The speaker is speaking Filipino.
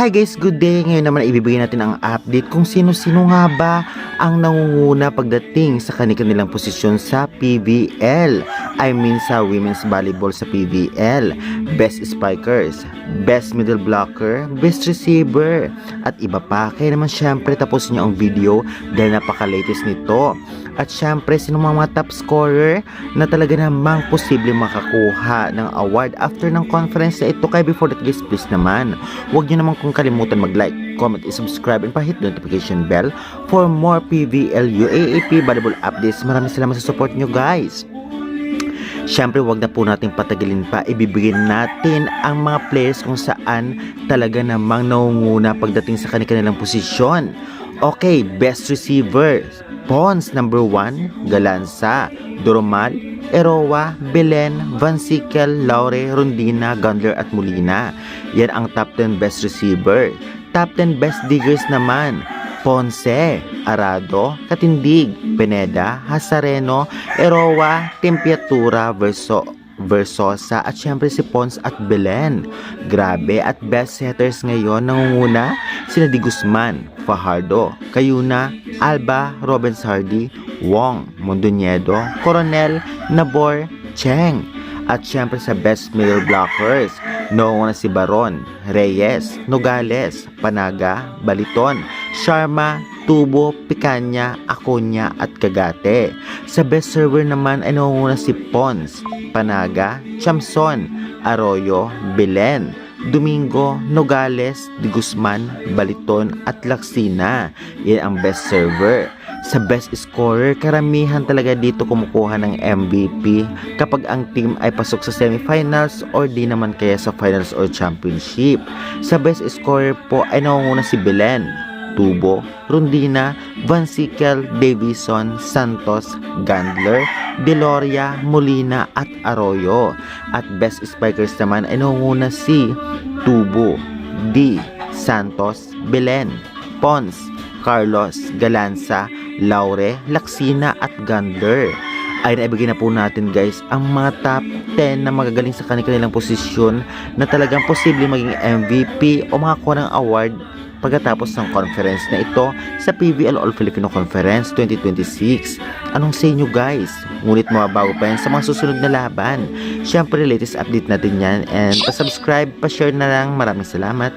Hi guys, good day! Ngayon naman ibibigay natin ang update kung sino-sino nga ba ang nangunguna pagdating sa kanilang posisyon sa PVL. I mean sa women's volleyball sa PVL. Best spikers, best middle blocker, best receiver, at iba pa. Kaya naman syempre tapusin niyo ang video dahil napaka-latest nito. At syempre, sino mga top scorer na talaga namang posible makakuha ng award after ng conference na ito. Kaya before that guys, please naman, huwag nyo naman kung kalimutan mag-like, comment, subscribe, and pa-hit notification bell for more PVL UAAP volleyball updates. Maraming salamat sa support nyo guys. Syempre, wag na po natin patagilin pa. Ibibigay natin ang mga players kung saan talaga namang nangunguna pagdating sa kanilang posisyon. Okay, best receivers. Pons, number 1, Galanza, Doromal, Erowa, Belen, Van Sikel, Laure, Rondina, Gundler at Molina. Yan ang top 10 best receiver. Top 10 best diggers naman. Ponce, Arado, Katindig, Pineda, Hasareno, Erowa, Tempiatura, Versosa, at syempre si Pons at Belen. Grabe, at best setters ngayon nangunguna sina Di Guzman, Fajardo, Cayuna, Alba, Robens Hardy, Wong, Mondoñedo, Coronel, Nabor, Cheng. At syempre sa best middle blockers, nangunguna si Baron, Reyes, Nogales, Panaga, Baliton, Sharma, Tubo, Picaña, Acuña at Cagate. Sa best server naman ay nangunguna si Pons, Panaga, Chamson, Arroyo, Belen, Domingo, Nogales, Di Guzman, Baliton at Laksina. Yan ang best server. Sa best scorer, karamihan talaga dito kumukuha ng MVP kapag ang team ay pasok sa semifinals or di naman kaya sa finals or championship. Sa best scorer po ay nangunguna si Belen, Tubo, Rondina, Van Sikel, Davison, Santos, Gundler, Deloria, Molina at Arroyo. At best spikers naman ay nangunguna si Tubo, D, Santos, Belen, Pons, Carlos, Galanza, Laure, Laksina at Gundler. Ay naibigay na po natin guys ang mga top 10 na magagaling sa kanilang posisyon na talagang posible maging MVP o makakuha ng award pagkatapos ng conference na ito sa PVL All Filipino Conference 2026. Anong say nyo guys? Ngunit mababago pa yan sa mga susunod na laban. Syempre latest update natin yan, and pa-subscribe, pa-share na lang. Maraming salamat.